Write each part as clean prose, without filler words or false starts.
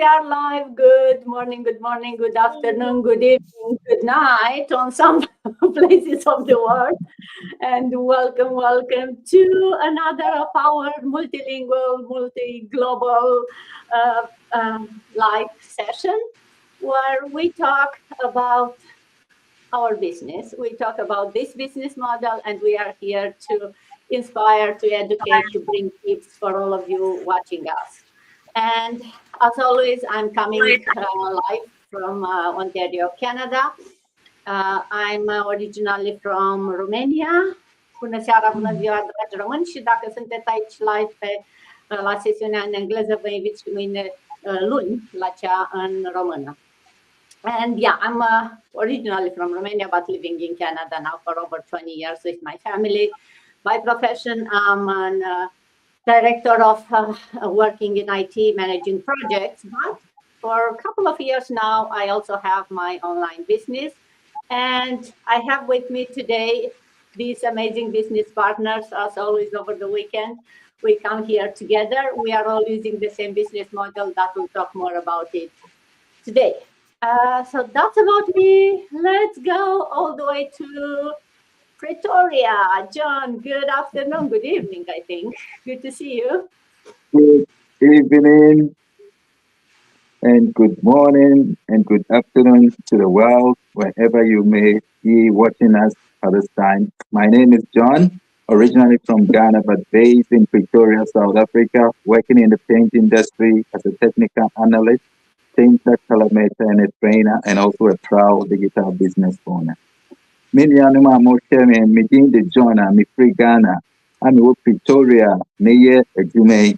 we are live. Good morning, good afternoon, good evening, good night on some places of the world. And welcome to another of our multilingual, multi-global uh, live session where we talk about our business. We talk about this business model, and we are here to inspire, to educate, to bring tips for all of you watching us. And as always, I'm coming live from Ontario, Canada. I'm originally from Romania. Bună seara, bună ziua, dragi români, și dacă sunteți aici live la sesiunea în engleză, vă invit și mâine luni la cea în română. And yeah, I'm originally from Romania, but living in Canada now for over 20 years with my family. By profession, I'm a director of working in IT, managing projects. But for a couple of years now, I also have my online business. And I have with me today these amazing business partners, as always over the weekend. We come here together. We are all using the same business model that we'll talk more about it today. So that's about me. Let's go all the way to Pretoria. John, good afternoon, good evening, I think. Good to see you. Good evening and good morning and good afternoon to the world, wherever you may be watching us at this time. My name is John, originally from Ghana, but based in Pretoria, South Africa, working in the paint industry as a technical analyst, painter, color maker, and a trainer, and also a proud digital business owner. Many animal motion and meeting the John and free Ghana. I'm in Pretoria, near Jume.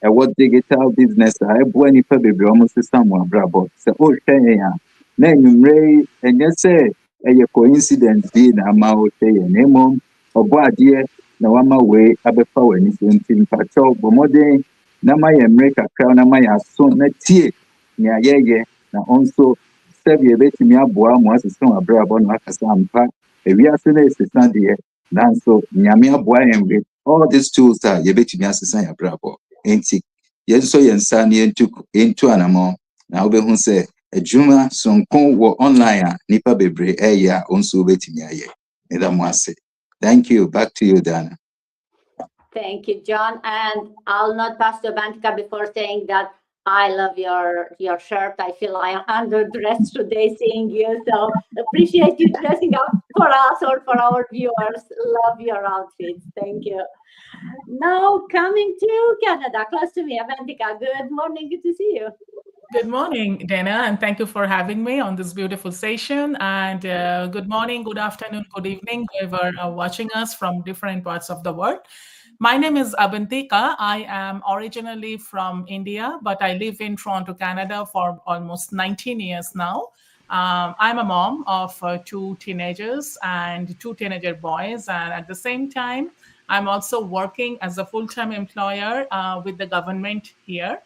What digital business I born if baby almost someone bravo. So oh Kenya. Name Ray and you say a coincidence being a mao say a name or boy dear no one way abe power in patrol but more day na my America crown na my son na tie nya ye na also serve ye betimi aboa mo asesa abrabo no akasa ampa ewiase na esesa de nanso nyame aboa enwe all these tools are ye betimi asesa abrabo enti yenso yensa na yentu anamo na obehu se adwuma sonko wo online a nipa bebre eya onso betimi aye edamo ase. Thank you. Back to you, Dana. Thank you, John. And I'll not pass to Bantika before saying that I love your shirt. I feel I am underdressed today seeing you. So appreciate you dressing up for us or for our viewers. Love your outfits. Thank you. Now coming to Canada, close to me, Bantika. Good morning. Good to see you. Good morning, Dana, and thank you for having me on this beautiful session. And good morning, good afternoon, good evening, whoever are watching us from different parts of the world. My name is Abantika. I am originally from India, but I live in Toronto, Canada for almost 19 years now. I'm a mom of two teenagers and two teenager boys. And at the same time, I'm also working as a full-time employer with the government here.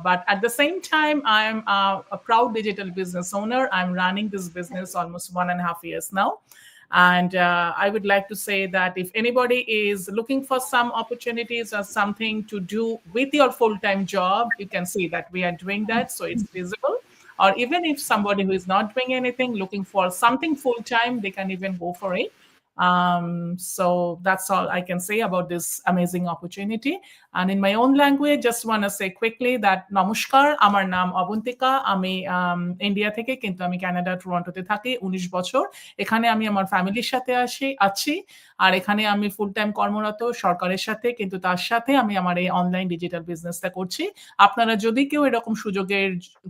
But at the same time, I'm a proud digital business owner. I'm running this business almost 1.5 years now. And I would like to say that if anybody is looking for some opportunities or something to do with your full-time job, you can see that we are doing that. So it's visible. Or even if somebody who is not doing anything, looking for something full-time, they can even go for it. So that's all I can say about this amazing opportunity. And in my own language, just want to say quickly that Namaskar, Amar Naam Abantika, Ami India থেকে কিন্তু আমি Canada টরন্টোতে থাকি 19 বছর। এখানে আমি আমার ফ্যামিলির সাথে আছি আর এখানে আমি ফুল টাইম কর্মরত সরকারের সাথে, কিন্তু তার সাথে আমি আমার এই অনলাইন ডিজিটাল বিজনেসটা করছি। আপনারা যদি কেউ এরকম সুযোগের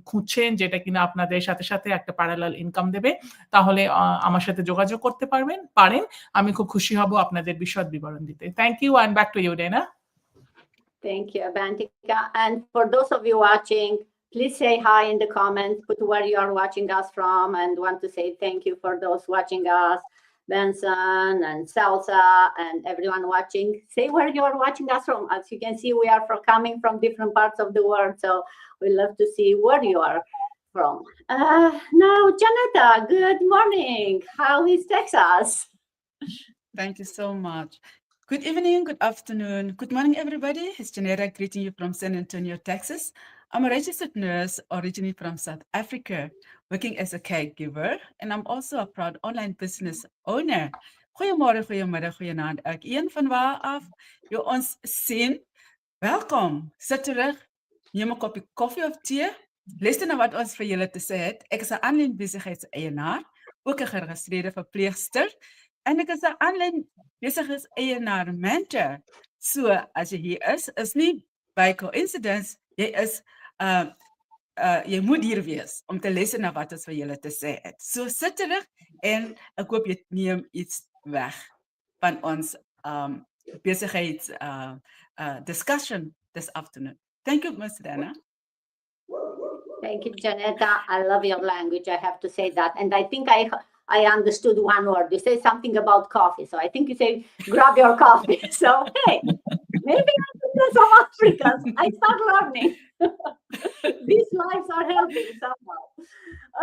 খুঁজছেন যেটা কিনা আপনাদের সাথে সাথে একটা প্যারালাল ইনকাম দেবে, তাহলে আমার সাথে যোগাযোগ করতে পারেন। আমি খুব খুশি হব আপনাদের বিশদ বিবরণ দিতে। Thank you and back to you, Dana. Thank you, Bantika. And for those of you watching, please say hi in the comments, put where you are watching us from, and want to say thank you for those watching us, Benson and Salsa and everyone watching. Say where you are watching us from. As you can see, we are coming from different parts of the world, so we love to see where you are from. Now, Janetta, good morning. How is Texas? Thank you so much. Good evening, good afternoon, good morning, everybody. It's Janetta greeting you from San Antonio, Texas. I'm a registered nurse originally from South Africa, working as a caregiver, and I'm also a proud online business owner. Goeiemôre, goeiemiddag, goeienaand. Ek een van waar af jy ons sien. Welkom. Sit terug. Neem 'n koppie koffie of tee. Luister na wat ons vir julle te sê het. Ek is 'n aanlyn besigheidseienaar, ook 'n geregistreerde verpleegster, en ek is 'n aanlyn besigheidseienaar mentor. So, as jy hier is nie by coincidence, jy is jy moet hier wees om te luister na wat ons vir julle te sê het. So sit terug en ek hoop jy neem iets weg van ons besigheids discussion this afternoon. Thank you, Ms. Dana. Thank you, Janetta. I love your language. I have to say that. And I think I understood one word. You say something about coffee. So I think you say, grab your coffee. So, hey, maybe I could do some Africans. I start learning. These lives are helping somehow.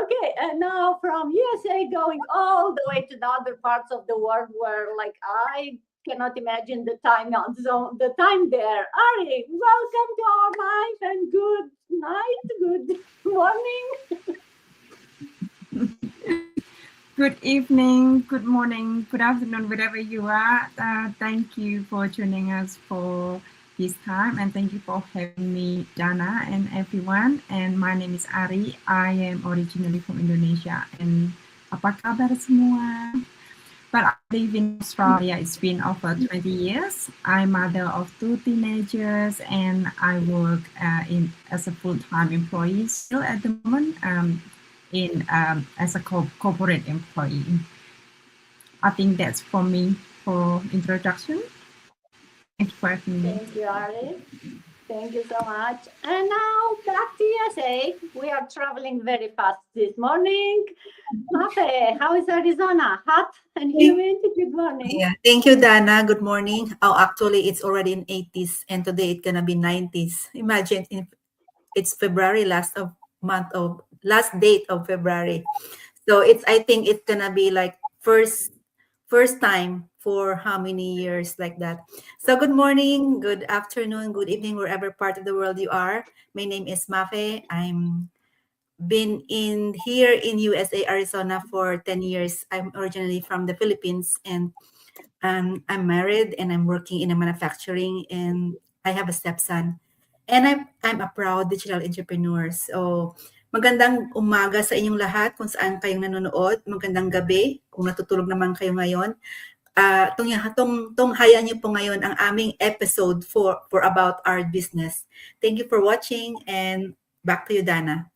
Okay, and now from USA going all the way to the other parts of the world where, like, I cannot imagine the time zone, the time there. Ari, welcome to our life and good night, good morning. Good evening, good morning, good afternoon, wherever you are. Thank you for joining us for this time, and thank you for having me, Dana, and everyone. And my name is Ari. I am originally from Indonesia. And apa kabar semua? But I live in Australia. It's been over 20 years. I'm mother of 2 teenagers, and I work as a full-time employee still at the moment. As a corporate employee. I think that's for me for introduction. Thank you for having me. Thank you, Ari. Thank you so much. And now back to USA. We are traveling very fast this morning. Mafe, how is Arizona? Hot and humid? Good morning. Yeah, thank you, Dana. Good morning. Oh, actually, it's already in 80s, and today it's gonna be 90s. Imagine it's February, last date of February. So I think it's gonna be like first time for how many years like that. So good morning, good afternoon, good evening, wherever part of the world you are. My name is Mafe. I'm been here in USA, Arizona for 10 years. I'm originally from the Philippines, and I'm married and I'm working in a manufacturing, and I have a stepson. And I'm a proud digital entrepreneur. So, magandang umaga sa inyong lahat kung saan kayong nanonood. Magandang gabi kung natutulog naman kayo ngayon. Tunghayan niyo po ngayon ang aming episode for about our business. Thank you for watching, and back to you, Dana.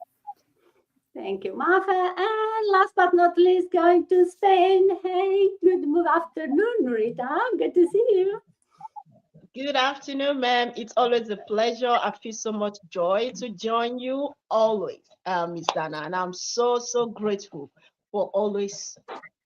Thank you, Mafe. And last but not least, going to Spain. Hey, good afternoon, Rita. Good to see you. Good afternoon, ma'am. It's always a pleasure. I feel so much joy to join you always, Miss Dana. And I'm so grateful for always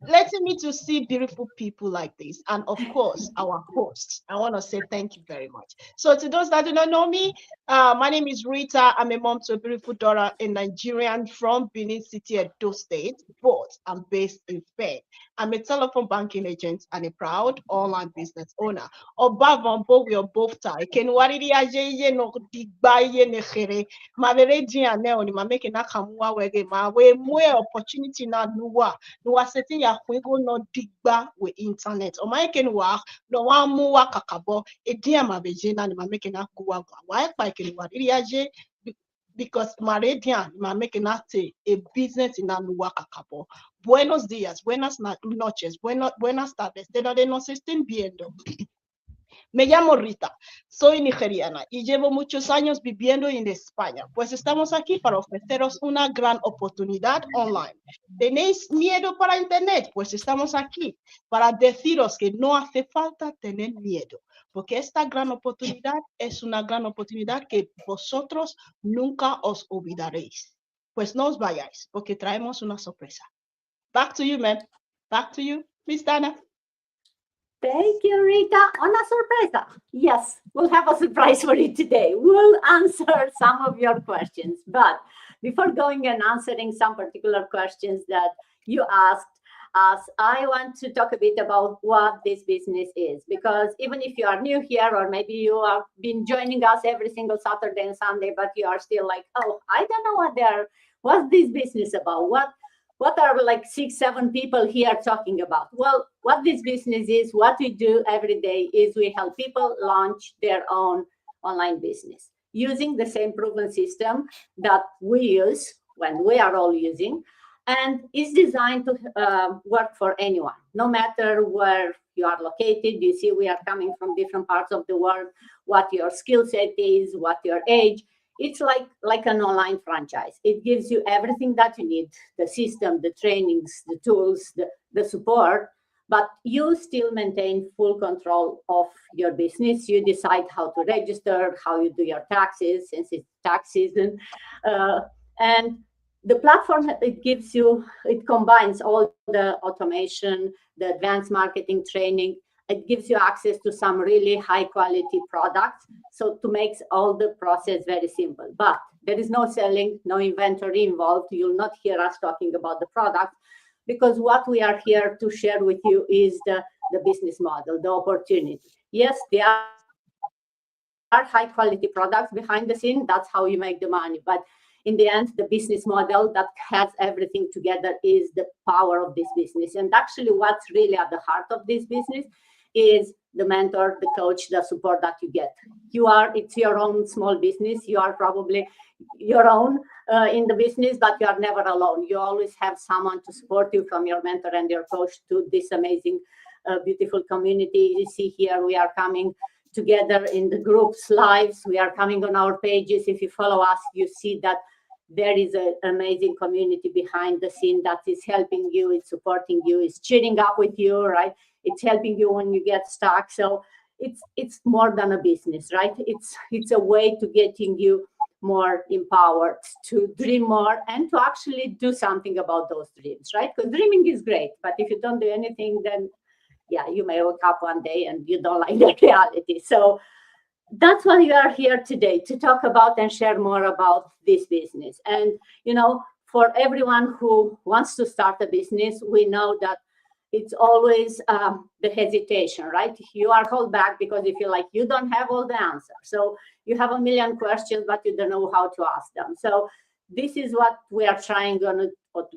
letting me to see beautiful people like this. And of course, our hosts. I want to say thank you very much. So to those that do not know me, my name is Rita. I'm a mom to a beautiful daughter, a Nigerian from Benin City, Edo State, but I'm based in Spain. I'm a telephone banking agent and a proud online business owner. We are both tied. Can wariri aje no digba ye ne khere. Ma vere di ane oni ma make na kamwa wege ma we mwe opportunity na nuwa setting ya kwego no digba we internet. O ma ken wa no wa mu wa kakabo e dia ma beje na ni ma make na kuwa wa pa ken wariri aje because Maredian ma make a business in Anuwa Kakabo. Buenos días, buenas noches, buenas tardes. De nos estén viendo. Me llamo Rita, soy nigeriana y llevo muchos años viviendo en España, pues estamos aquí para ofreceros una gran oportunidad online. ¿Tenéis miedo para Internet? Pues estamos aquí para deciros que no hace falta tener miedo, porque esta gran oportunidad es una gran oportunidad que vosotros nunca os olvidaréis. Pues no os vayáis, porque traemos una sorpresa. Back to you, ma'am. Back to you, Miss Dana. Thank you, Rita. Una sorpresa. Yes, we'll have a surprise for you today. We'll answer some of your questions. But before going and answering some particular questions that you asked, us, I want to talk a bit about what this business is, because even if you are new here, or maybe you have been joining us every single Saturday and Sunday, but you are still like, oh, I don't know what's this business about? What are like 6-7 people here talking about? Well, what this business is, what we do every day is we help people launch their own online business using the same proven system that we use when we are all using, and is designed to work for anyone, no matter where you are located. You see, we are coming from different parts of the world, what your skill set is, what your age. It's like an online franchise. It gives you everything that you need, the system, the trainings, the tools, the support, but you still maintain full control of your business. You decide how to register, how you do your taxes, since it's tax season. And the platform, it combines all the automation, the advanced marketing training. It gives you access to some really high quality products. So to make all the process very simple, but there is no selling, no inventory involved. You'll not hear us talking about the product, because what we are here to share with you is the business model, the opportunity. Yes, there are high quality products behind the scene. That's how you make the money. But in the end, the business model that has everything together is the power of this business. And actually, what's really at the heart of this business is the mentor, the coach, the support that you get. It's your own small business. You are probably your own in the business, but you are never alone. You always have someone to support you, from your mentor and your coach to this amazing, beautiful community. You see here, we are coming together in the groups lives. We are coming on our pages. If you follow us, you see that there is an amazing community behind the scene that is helping you, it's supporting you, it's cheering up with you, right? It's helping you when you get stuck. So it's more than a business, right? It's a way to getting you more empowered to dream more and to actually do something about those dreams, right? Because dreaming is great, but if you don't do anything, then yeah, you may wake up one day and you don't like the reality. So that's why we are here today, to talk about and share more about this business. And, for everyone who wants to start a business, we know that it's always the hesitation, right? You are held back because you feel like you don't have all the answers. So you have a million questions, but you don't know how to ask them. So this is what we are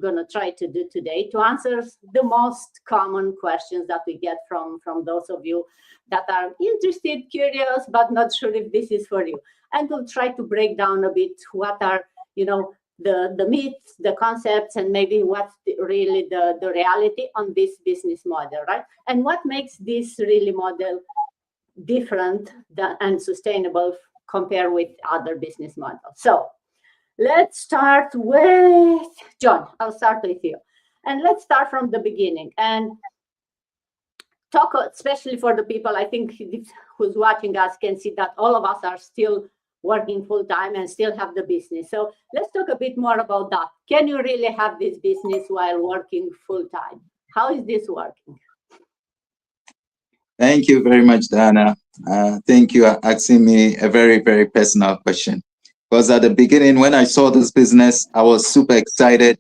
gonna try to do today, to answer the most common questions that we get from those of you that are interested, curious, but not sure if this is for you. And we'll try to break down a bit what are, the myths, the concepts, and maybe what's really the reality on this business model, right? And what makes this really model different and sustainable compared with other business models. So let's start with John. I'll start with you. And let's start from the beginning and talk, especially for the people, I think, who's watching us can see that all of us are still working full time and still have the business. So let's talk a bit more about that. Can you really have this business while working full time? How is this working? Thank you very much, Dana. Thank you for asking me a very, very personal question. Because at the beginning, when I saw this business, I was super excited,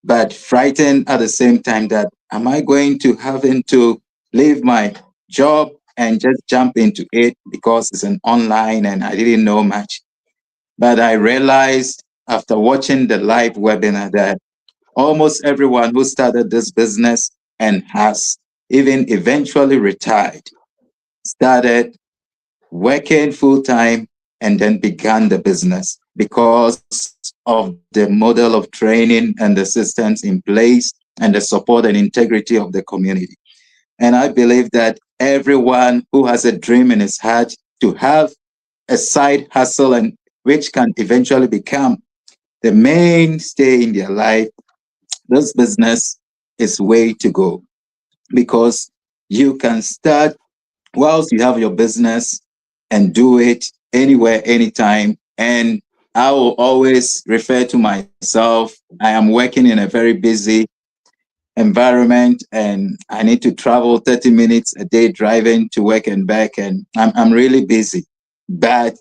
but frightened at the same time that, am I going to having to leave my job and just jump into it because it's an online and I didn't know much. But I realized after watching the live webinar that almost everyone who started this business and has even eventually retired started working full time and then began the business because of the model of training and the systems in place and the support and integrity of the community. And I believe that everyone who has a dream in his heart to have a side hustle and which can eventually become the mainstay in their life, this business is way to go, because you can start whilst you have your business and do it anywhere, anytime. And I will always refer to myself, I am working in a very busy environment and I need to travel 30 minutes a day driving to work and back, and I'm really busy. But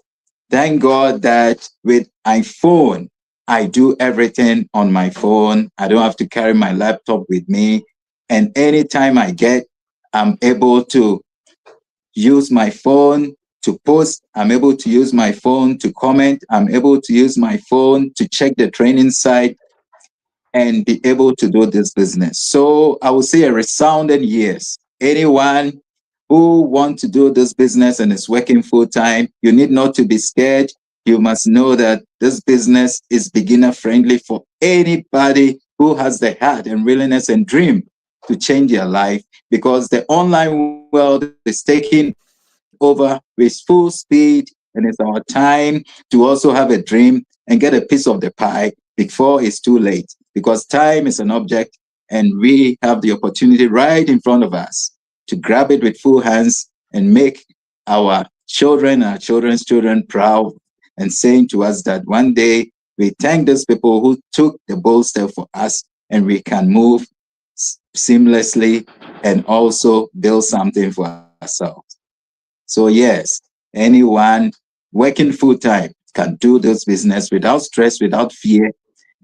thank God that with iPhone, I do everything on my phone. I don't have to carry my laptop with me. And anytime I get, I'm able to use my phone to post. I'm able to use my phone to comment. I'm able to use my phone to check the training site and be able to do this business. So I would say a resounding yes. Anyone who wants to do this business and is working full time, you need not to be scared. You must know that this business is beginner friendly for anybody who has the heart and willingness and dream to change their life, because the online world is taking over with full speed, and it's our time to also have a dream and get a piece of the pie before it's too late, because time is an object and we have the opportunity right in front of us to grab it with full hands and make our children, our children's children proud, and saying to us that one day we thank those people who took the bold step for us, and we can move seamlessly and also build something for ourselves. So yes, anyone working full time can do this business without stress, without fear,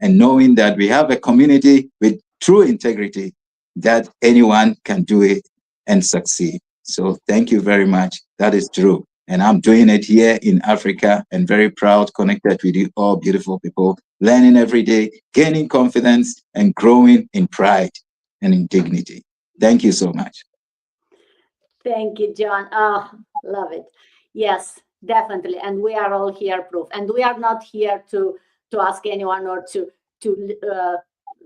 and knowing that we have a community with true integrity, that anyone can do it and succeed. So thank you very much. That is true. And I'm doing it here in Africa, and very proud, connected with you all beautiful people, learning every day, gaining confidence, and growing in pride and in dignity. Thank you so much. Thank you, John. Love it. Yes, definitely. And we are all here proof. And we are not here to ask anyone or to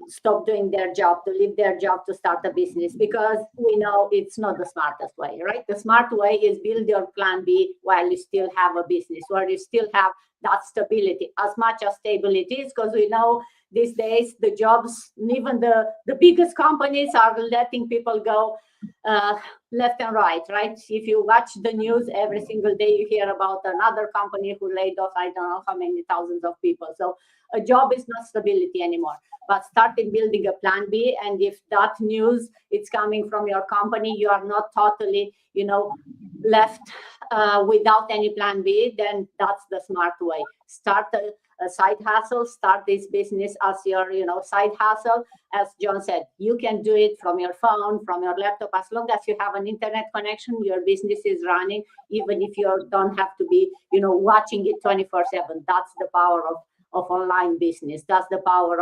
stop doing their job, to leave their job to start a business, because we know it's not the smartest way, right? The smart way is build your plan B while you still have a business, where you still have that stability, as much as stability is, because we know these days the jobs, even the biggest companies are letting people go left and right? If you watch the news every single day, you hear about another company who laid off, I don't know how many thousands of people. So a job is not stability anymore, but starting building a plan B. And if that news it's coming from your company, you are not totally, left without any plan B, then that's the smart way. Start a side hustle, start this business as your, side hustle. As John said, you can do it from your phone, from your laptop. As long as you have an internet connection, your business is running, even if you don't have to be, watching it 24/7. That's the power of online business. That's the power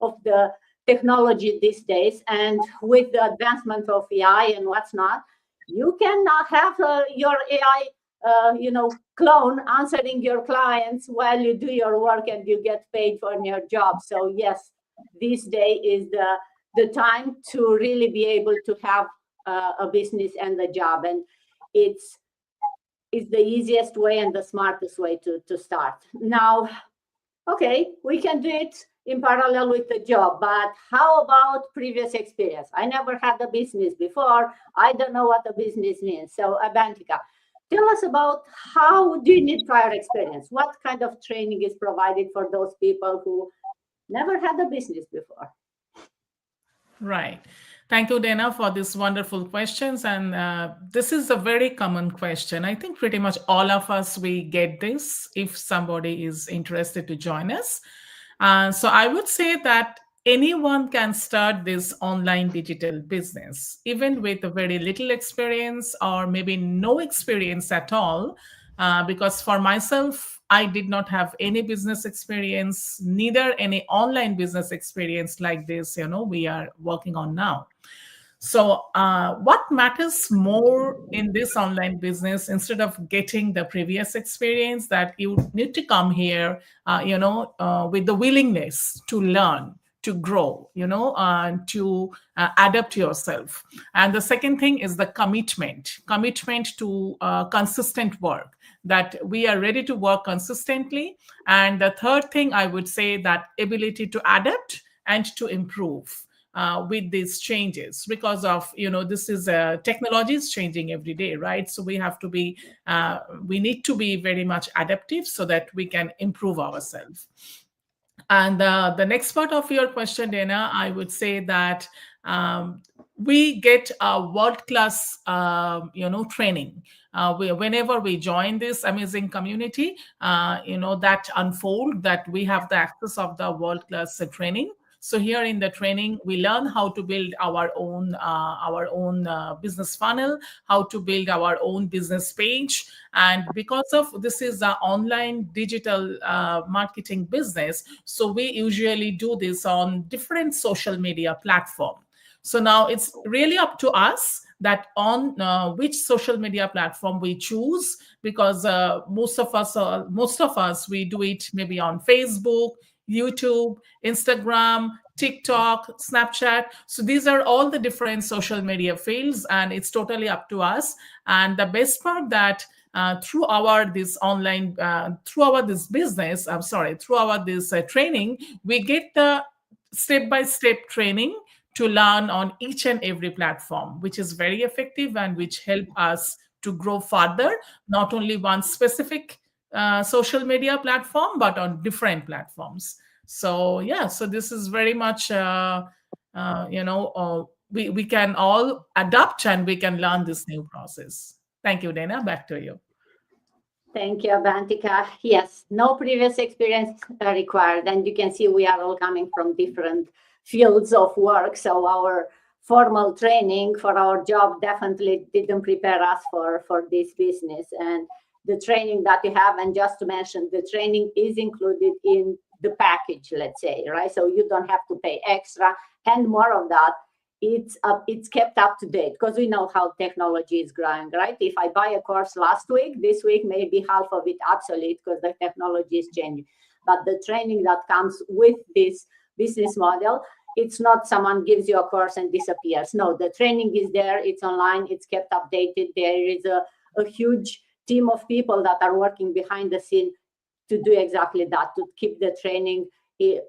of the technology these days. And with the advancement of AI and what's not, you can have your AI clone answering your clients while you do your work, and you get paid for your job. So yes, this day is the time to really be able to have a business and a job, and it's the easiest way and the smartest way to start. Now, okay, we can do it in parallel with the job, but how about previous experience? I never had a business before. I don't know what a business means. So Abantika, tell us about how do you need prior experience? What kind of training is provided for those people who never had a business before? Right. Thank you, Dana, for these wonderful questions. And this is a very common question. I think pretty much all of us, we get this if somebody is interested to join us. So I would say that anyone can start this online digital business, even with a very little experience or maybe no experience at all. Because for myself, I did not have any business experience, neither any online business experience like this, we are working on now. So what matters more in this online business, instead of getting the previous experience, that you need to come here, with the willingness to learn, to grow, to adapt yourself. And the second thing is the commitment to consistent work, that we are ready to work consistently. And the third thing, I would say, that ability to adapt and to improve with these changes, because of this is technology is changing every day, right? So we have to be we need to be very much adaptive so that we can improve ourselves. And the next part of your question, Dana, I would say that we get a world-class training whenever we join this amazing community, that unfold, that we have the access of the world-class training. So here in the training, we learn how to build our own business funnel, how to build our own business page. And because of this is an online digital marketing business, so we usually do this on different social media platforms. So now it's really up to us that on which social media platform we choose, because most of us we do it maybe on Facebook, YouTube, Instagram, TikTok, Snapchat. So these are all the different social media fields, and it's totally up to us. And the best part that through our this online through our this business through our this training, we get the step-by-step training to learn on each and every platform, which is very effective and which help us to grow further, not only one specific social media platform, but on different platforms. So yeah, so this is very much, we can all adapt and we can learn this new process. Thank you, Dana. Back to you. Thank you, Avantika. Yes, no previous experience required. And you can see we are all coming from different fields of work. So our formal training for our job definitely didn't prepare us for this business. And the training that you have, and just to mention, the training is included in the package, let's say, right? So you don't have to pay extra. And more of that, it's kept up to date, because we know how technology is growing, right? If I buy a course last week, this week maybe half of it obsolete because the technology is changing. But the training that comes with this business model, it's not someone gives you a course and disappears. No, the training is there, it's online, it's kept updated. There is a huge team of people that are working behind the scene to do exactly that, to keep the training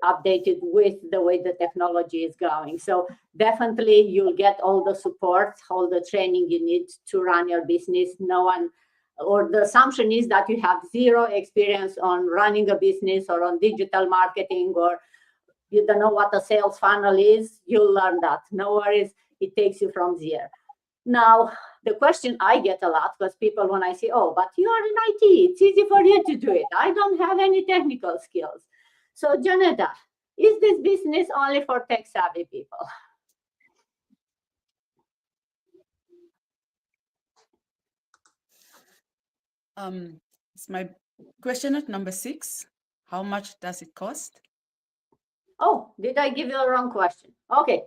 updated with the way the technology is going. So definitely you'll get all the support, all the training you need to run your business. No one, or the assumption is that you have zero experience on running a business or on digital marketing, or you don't know what a sales funnel is. You'll learn that. No worries, it takes you from zero. Now, the question I get a lot, because people, when I say, oh, but you are in IT, it's easy for you to do it. I don't have any technical skills. So, Janetta, is this business only for tech-savvy people? It's my question at number 6. How much does it cost? Oh, did I give you the wrong question? Okay,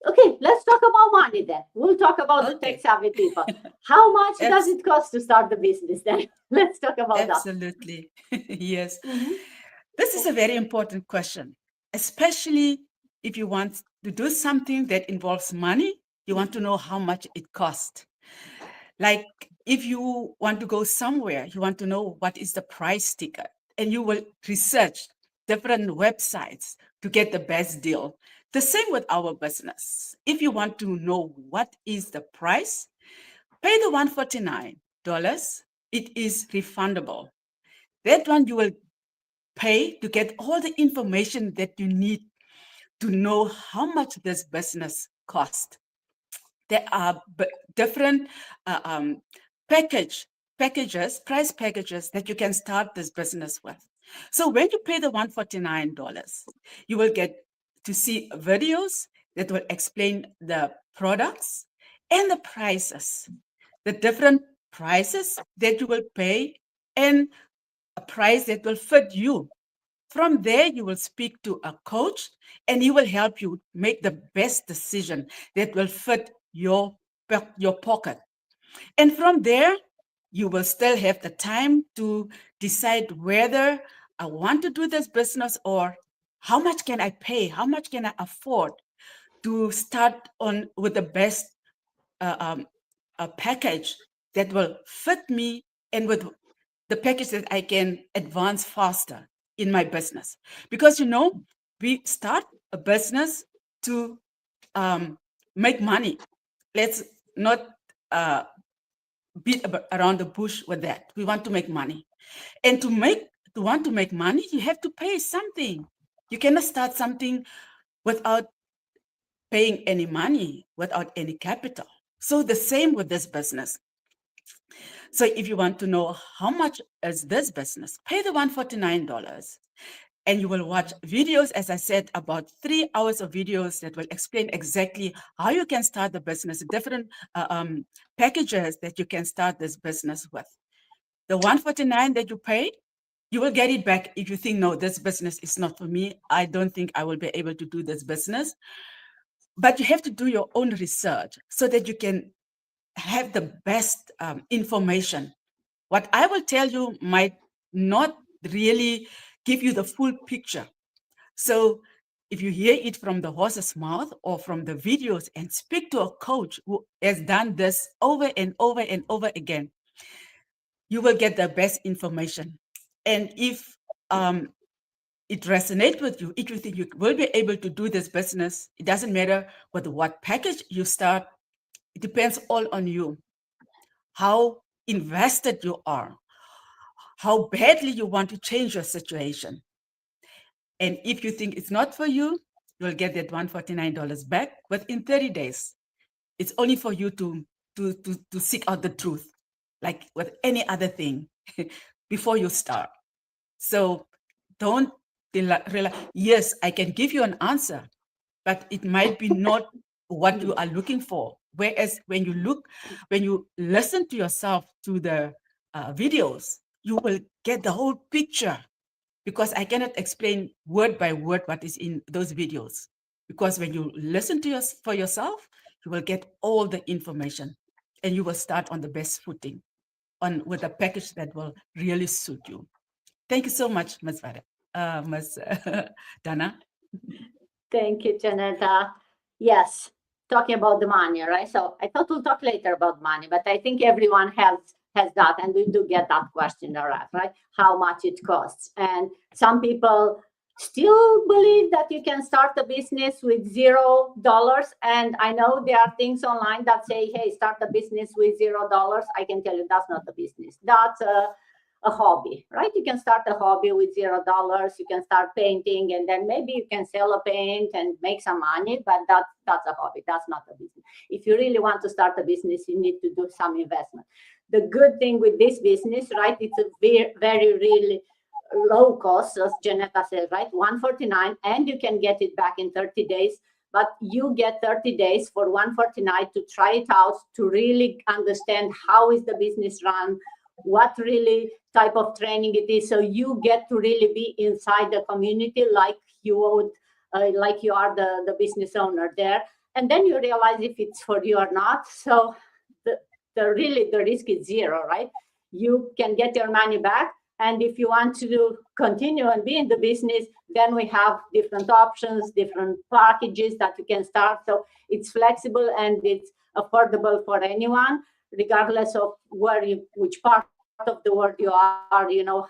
okay, let's talk about money then. We'll talk about the tech-savvy people. How much does it cost to start the business then? Let's talk about Absolutely. Yes. Mm-hmm. This is a very important question, especially if you want to do something that involves money. You want to know how much it costs. Like if you want to go somewhere, you want to know what is the price ticket, and you will research different websites to get the best deal. The same with our business. If you want to know what is the price, pay the $149. It is refundable. That one you will pay to get all the information that you need to know how much this business costs. There are different price packages that you can start this business with. So when you pay the $149, you will get to see videos that will explain the products and the prices, the different prices that you will pay, and a price that will fit you. From there, you will speak to a coach, and he will help you make the best decision that will fit your pocket. And from there, you will still have the time to decide whether I want to do this business, or how much can I pay? How much can I afford to start on with the best package that will fit me, and with the package that I can advance faster in my business. Because, we start a business to make money. Let's not beat around the bush with that. We want to make money. And to want to make money, you have to pay something. You cannot start something without paying any money, without any capital. So the same with this business. So if you want to know how much is this business, pay the $149. and you will watch videos, as I said, about 3 hours of videos that will explain exactly how you can start the business, different packages that you can start this business with. The $149 that you paid, you will get it back if you think, no, this business is not for me. I don't think I will be able to do this business. But you have to do your own research so that you can have the best information. What I will tell you might not really give you the full picture. So if you hear it from the horse's mouth or from the videos and speak to a coach who has done this over and over and over again, you will get the best information. And if it resonates with you, if you think you will be able to do this business, it doesn't matter with what package you start. It depends all on you, how invested you are, how badly you want to change your situation. And if you think it's not for you, you'll get that $149 back within 30 days. It's only for you to seek out the truth, like with any other thing, before you start. So don't rely. Yes, I can give you an answer, but it might be not what you are looking for. Whereas when you listen to yourself through the videos, you will get the whole picture, because I cannot explain word by word what is in those videos. Because when you listen to for yourself, you will get all the information, and you will start on the best footing, with a package that will really suit you. Thank you so much, Ms. Dana. Thank you, Janetta. Yes, talking about the money, right? So I thought we'll talk later about money, but I think everyone has that, and we do get that question a lot, right? How much it costs. And some people still believe that you can start a business with $0. And I know there are things online that say, hey, start a business with $0. I can tell you that's not a business. That's a hobby, right? You can start a hobby with $0. You can start painting, and then maybe you can sell a paint and make some money, but that's a hobby. That's not a business. If you really want to start a business, you need to do some investment. The good thing with this business, right? It's a very, very really low cost, as Janetta said, right? $149, and you can get it back in 30 days. But you get 30 days for $149 to try it out, to really understand how is the business run, what really type of training it is, so you get to really be inside the community like you would, like you are the business owner there, and then you realize if it's for you or not. So the risk is zero, right? You can get your money back, and if you want to continue and be in the business, then we have different options, different packages that you can start. So it's flexible and it's affordable for anyone, regardless of which part of the world you are,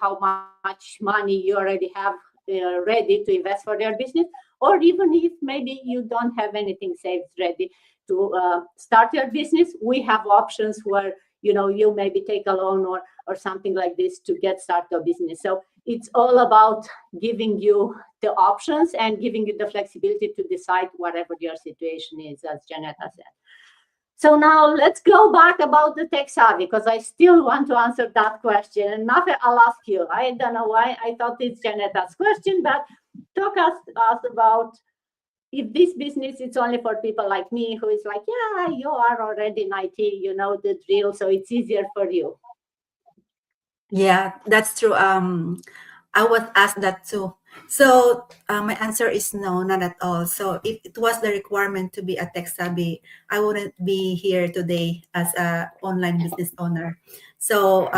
how much money you already have ready to invest for your business, or even if maybe you don't have anything saved ready to start your business, we have options where you maybe take a loan or something like this to get started a business. So it's all about giving you the options and giving you the flexibility to decide whatever your situation is, as Janetta said. So now let's go back about the tech savvy, because I still want to answer that question. And Mafe, I'll ask you. I don't know why I thought it's Janetta's question, but talk us about if this business is only for people like me, who is like, yeah, you are already in IT, you know the drill, so it's easier for you. Yeah, that's true. I was asked that too. So my answer is no, not at all. So if it was the requirement to be a tech savvy, I wouldn't be here today as an online business owner. So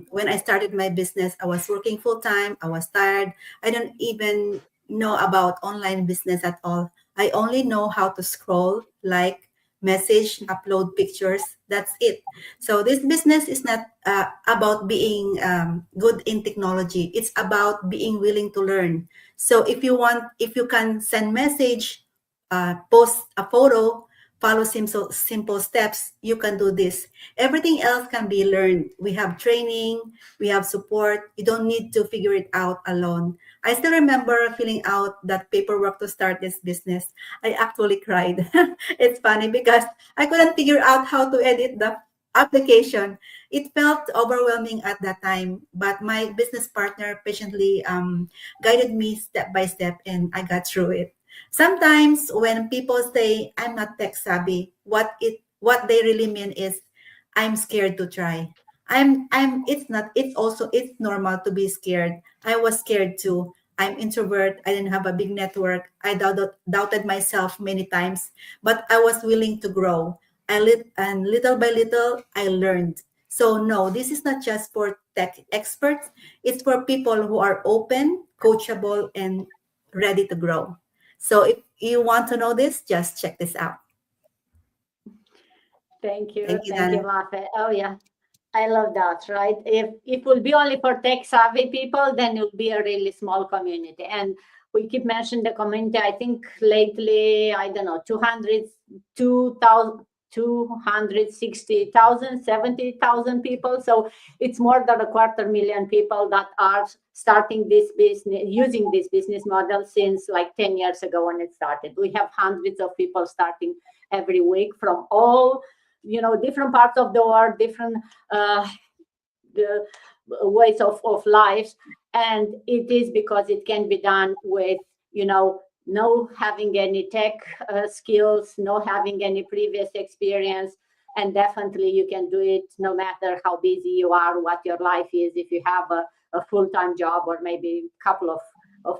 when I started my business, I was working full time. I was tired. I don't even know about online business at all. I only know how to scroll, like, message, upload pictures. That's it. So this business is not about being good in technology. It's about being willing to learn. So if you can send message, post a photo, follow simple steps, you can do this. Everything else can be learned. We have training, we have support. You don't need to figure it out alone. I still remember filling out that paperwork to start this business. I actually cried. It's funny because I couldn't figure out how to edit the application. It felt overwhelming at that time, but my business partner patiently guided me step by step, and I got through it. Sometimes when people say I'm not tech savvy, what they really mean is I'm scared to try. It's not it's also it's normal to be scared. I was scared too. I'm introvert. I didn't have a big network. I doubted myself many times, but I was willing to grow. And little by little, I learned. So no, this is not just for tech experts. It's for people who are open, coachable, and ready to grow. So if you want to know this, just check this out. Thank you. Thank you, Thank you, Dana. Mafe. Oh, yeah. I love that, right? If it will be only for tech savvy people, then it will be a really small community. And we keep mentioning the community. I think lately, I don't know, 200, 2,000, 260,000, 70,000 people. So it's more than 250,000 people that are starting this business, using this business model since like 10 years ago when it started. We have hundreds of people starting every week from all, different parts of the world, different the ways of life. And it is because it can be done with, no having any tech skills, no having any previous experience. And definitely you can do it no matter how busy you are, what your life is, if you have a full-time job or maybe a couple of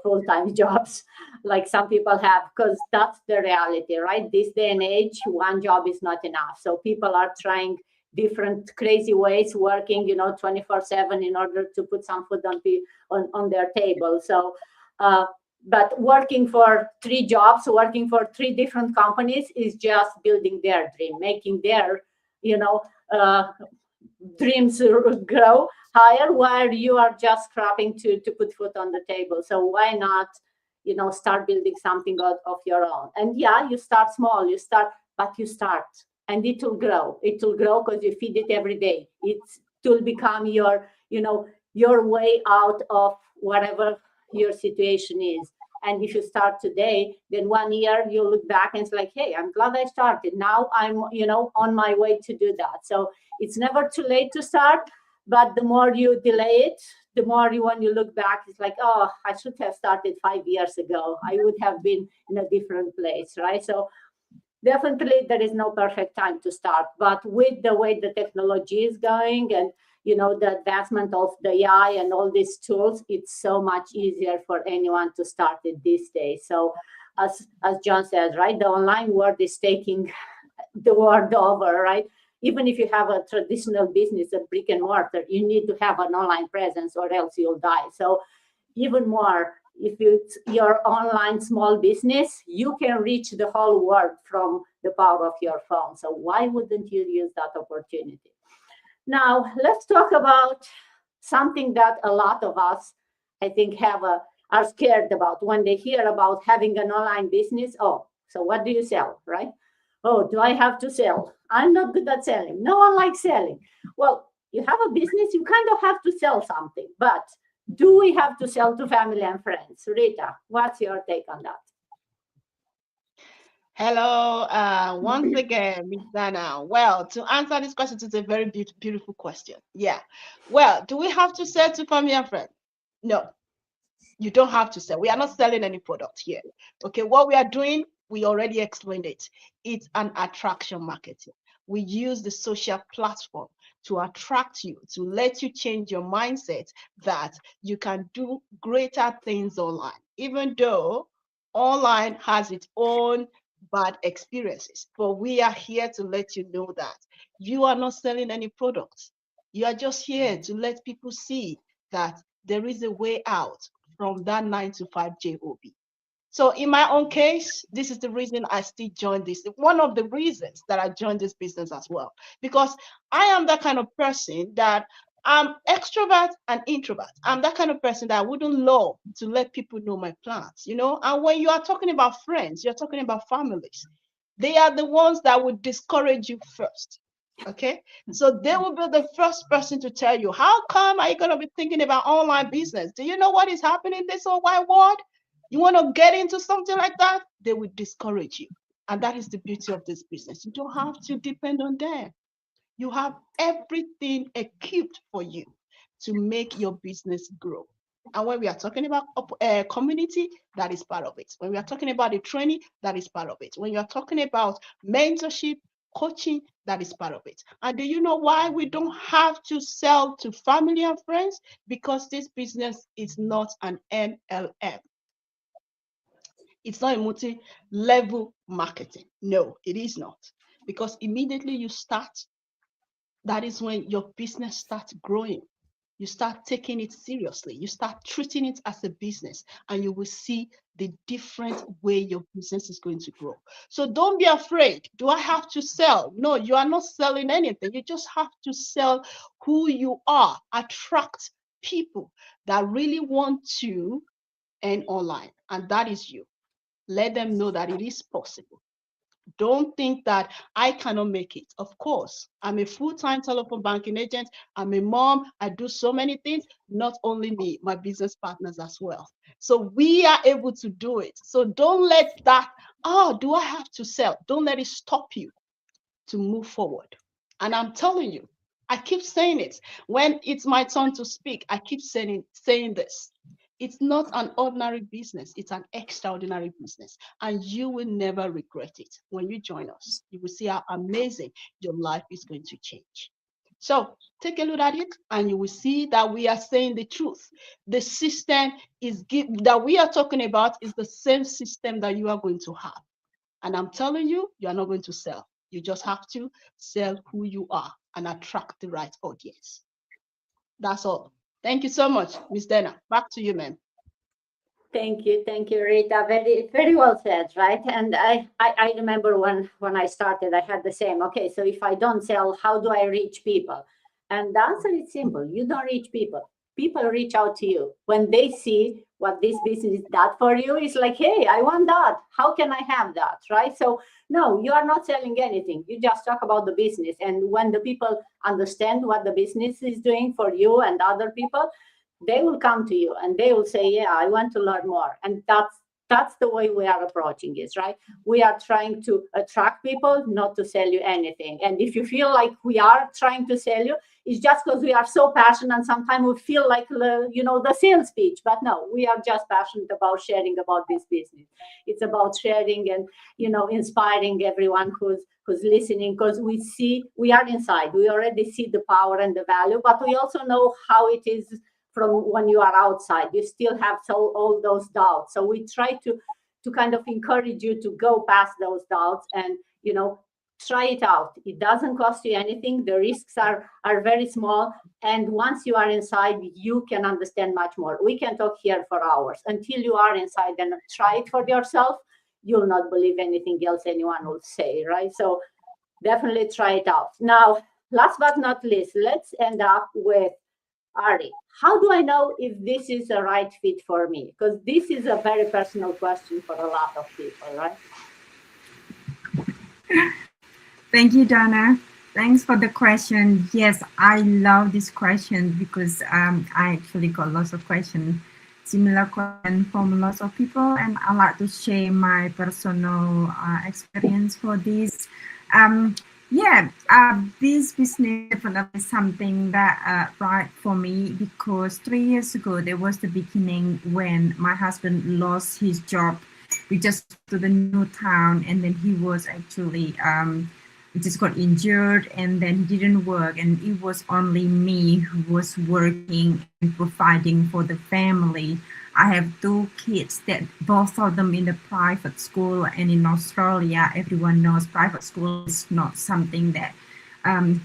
full-time jobs like some people have, because that's the reality, right? This day and age, one job is not enough. So people are trying different crazy ways, working 24/7 in order to put some food on their table. So but working for three jobs, working for three different companies is just building their dream, making their you know uh, dreams grow higher, while you are just scrapping to put food on the table. So why not start building something of your own? And yeah, you start small, but you start, and it will grow because you feed it every day. It will become your way out of whatever your situation is. And if you start today, then 1 year you look back and it's like, hey, I'm glad I started. Now I'm on my way to do that. So it's never too late to start, but the more you delay it, the more when you look back, it's like, oh, I should have started 5 years ago. I would have been in a different place, right? So definitely there is no perfect time to start, but with the way the technology is going, and the advancement of the AI and all these tools, it's so much easier for anyone to start it these days. So as John said, right, the online world is taking the world over, right? Even if you have a traditional business, a brick and mortar, you need to have an online presence or else you'll die. So even more, if it's your online small business, you can reach the whole world from the power of your phone. So why wouldn't you use that opportunity? Now let's talk about something that a lot of us, I think, are scared about when they hear about having an online business. Oh, so what do you sell, right? Oh, do I have to sell? I'm not good at selling. No one likes selling. Well, you have a business, you kind of have to sell something, but do we have to sell to family and friends? Rita, what's your take on that? Hello, once again, Miss Dana. Well, to answer this question, it's a very beautiful question. Yeah. Well, do we have to sell to family and friends? No, you don't have to sell. We are not selling any product here. Okay, what we are doing, we already explained it. It's an attraction marketing. We use the social platform to attract you, to let you change your mindset that you can do greater things online, even though online has its own bad experiences. But we are here to let you know that you are not selling any products. You are just here to let people see that there is a way out from that 9 to 5 job. So in my own case, this is the reason I still joined this. One of the reasons that I joined this business as well, because I am that kind of person that I'm extrovert and introvert. I'm that kind of person that I wouldn't love to let people know my plans, And when you are talking about friends, you're talking about families. They are the ones that would discourage you first. Okay, so they will be the first person to tell you, how come are you going to be thinking about online business? Do you know what is happening in this whole wide world? You want to get into something like that? They will discourage you. And that is the beauty of this business. You don't have to depend on them. You have everything equipped for you to make your business grow. And when we are talking about community, that is part of it. When we are talking about the training, that is part of it. When you are talking about mentorship, coaching, that is part of it. And do you know why we don't have to sell to family and friends? Because this business is not an MLM. It's not a multi-level marketing. No, it is not. Because immediately you start, that is when your business starts growing. You start taking it seriously. You start treating it as a business, and you will see the different way your business is going to grow. So don't be afraid. Do I have to sell? No, you are not selling anything. You just have to sell who you are. Attract people that really want to earn online, and that is you. Let them know that it is possible. Don't think that I cannot make it. Of course, I'm a full-time telephone banking agent. I'm a mom. I do so many things. Not only me, my business partners as well. So we are able to do it. So don't let that, oh, do I have to sell? Don't let it stop you to move forward. And I'm telling you, I keep saying it. When it's my turn to speak, I keep saying this. It's not an ordinary business. It's an extraordinary business. And you will never regret it. When you join us, you will see how amazing your life is going to change. So take a look at it, and you will see that we are saying the truth. The system that we are talking about is the same system that you are going to have. And I'm telling you, you are not going to sell. You just have to sell who you are and attract the right audience. That's all. Thank you so much, Miss Dana. Back to you, ma'am. Thank you, Rita. Very, very well said, right? And I remember when I started, I had the same. Okay, so if I don't sell, how do I reach people? And the answer is simple: you don't reach people. People reach out to you when they see what this business does for you. It's like, hey, I want that. How can I have that, right? So no, you are not selling anything. You just talk about the business, and when the people understand what the business is doing for you and other people, they will come to you and they will say, yeah, I want to learn more. And that's the way we are approaching this, right? We are trying to attract people, not to sell you anything. And if you feel like we are trying to sell you, it's just because we are so passionate, and sometimes we feel like the sales speech. But no, we are just passionate about sharing about this business. It's about sharing and inspiring everyone who's listening, because we are inside. We already see the power and the value, but we also know how it is from when you are outside. You still have all those doubts. So we try to kind of encourage you to go past those doubts and try it out. It doesn't cost you anything. The risks are very small, and once you are inside, you can understand much more. We can talk here for hours. Until you are inside and try it for yourself, you'll not believe anything else anyone will say, right? So definitely try it out. Now, last but not least, let's end up with Ari. How do I know if this is a right fit for me? Because this is a very personal question for a lot of people, right? Thank you, Dana. Thanks for the question. Yes, I love this question because I actually got lots of questions, similar questions from lots of people, and I like to share my personal experience for this. This business definitely something that right for me, because 3 years ago there was the beginning when my husband lost his job. We just to the new town, and then he was actually he just got injured, and then he didn't work, and it was only me who was working and providing for the family. I have 2 kids that both of them in the private school, and in Australia, everyone knows private school is not something that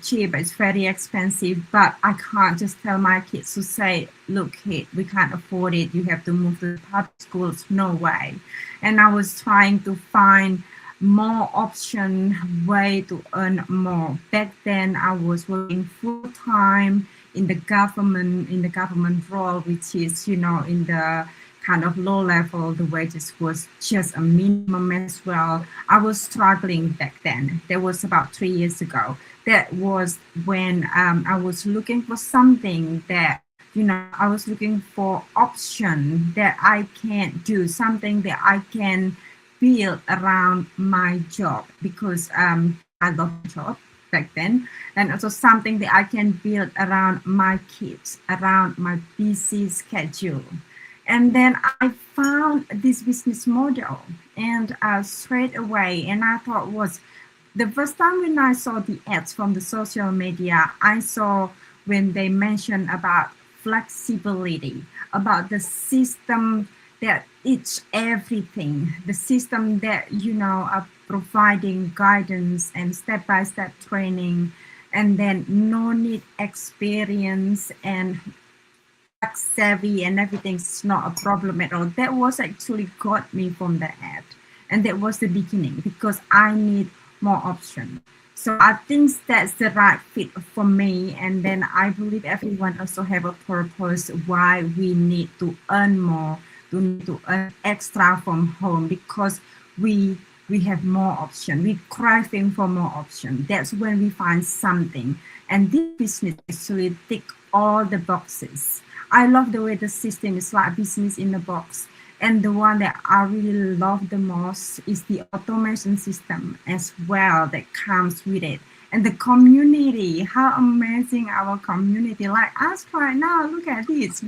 cheap, it's very expensive, but I can't just tell my kids to say, look, kid, we can't afford it, you have to move to the public schools. No way. And I was trying to find more option way to earn more. Back then I was working full-time in the government role, which is in the kind of low level. The wages was just a minimum as well. I was struggling back then. That was about 3 years ago. That was when I was looking for something that I was looking for option that I can do, something that I can build around my job, because I love my job. back then, and also something that I can build around my kids, around my busy schedule. And then I found this business model, and straight away, and I thought was the first time when I saw the ads from the social media, I saw when they mentioned about flexibility, about the system that it's everything, the system that, are providing guidance and step-by-step training, and then no need experience and tech savvy and everything's not a problem at all. That was actually got me from the ad. And that was the beginning because I need more options. So I think that's the right fit for me. And then I believe everyone also have a purpose why we need to earn more, to need to earn extra from home because we have more option. We craving for more option. That's when we find something. And this business actually tick all the boxes. I love the way the system is like business in a box. And the one that I really love the most is the automation system as well that comes with it. And the community, how amazing our community, like us right now, look at this.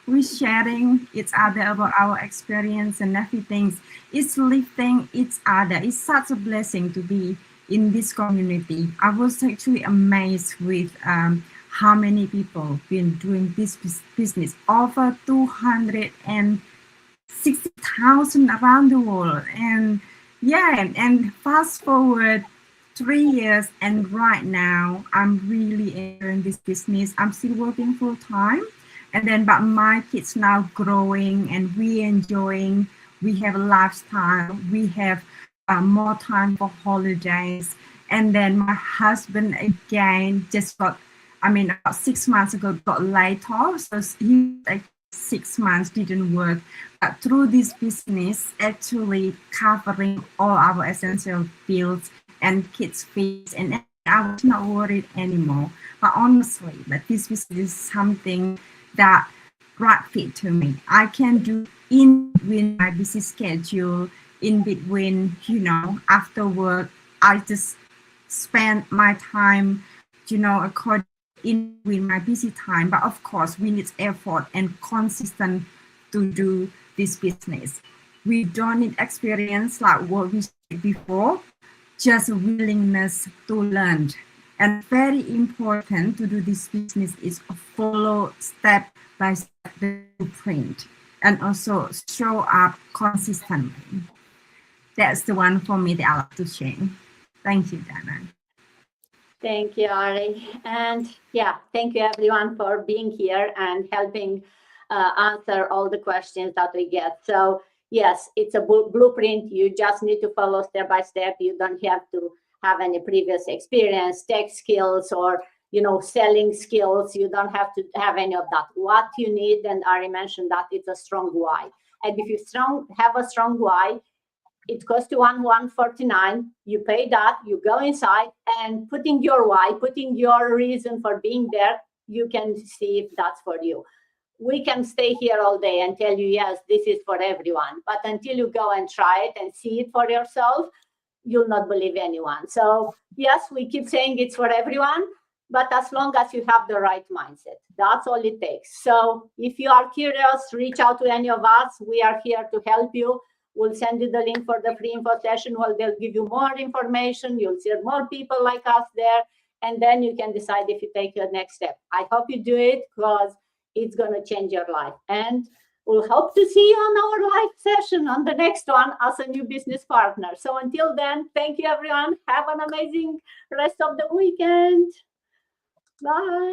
We sharing each other about our experience and everything. It's lifting each other. It's such a blessing to be in this community. I was actually amazed with how many people been doing this business. Over 260,000 around the world. And yeah, and fast forward 3 years, and right now I'm really enjoying this business. I'm still working full time, and then but my kids now growing, and we enjoying. We have a lifestyle. We have more time for holidays, and then my husband again just got. I mean, about 6 months ago, got laid off. So he like 6 months didn't work. But through this business, actually covering all our essential bills and kids' fees, and I was not worried anymore. But honestly, but this business is something that right fit to me. I can do in between my busy schedule, in between, after work, I just spend my time, according in with my busy time. But of course, we need effort and consistent to do this business. We don't need experience like what we said before, just willingness to learn. And very important to do this business is follow step by step the blueprint and also show up consistently. That's the one for me that I like to share. Thank you, Dana. Thank you, Ari. And yeah, thank you everyone for being here and helping answer all the questions that we get. So yes, it's a blueprint. You just need to follow step by step. You don't have to have any previous experience, tech skills, or selling skills. You don't have to have any of that. What you need, and Ari mentioned that, it's a strong why. And if you have a strong why, it costs you $149. You pay that, you go inside and putting your why, putting your reason for being there, you can see if that's for you. We can stay here all day and tell you, yes, this is for everyone. But until you go and try it and see it for yourself, you'll not believe anyone. So yes, we keep saying it's for everyone, but as long as you have the right mindset, that's all it takes. So if you are curious, reach out to any of us. We are here to help you. We'll send you the link for the free info session where they'll give you more information. You'll see more people like us there. And then you can decide if you take your next step. I hope you do it because it's going to change your life. And we'll hope to see you on our live session on the next one as a new business partner. So until then, thank you, everyone. Have an amazing rest of the weekend. Bye.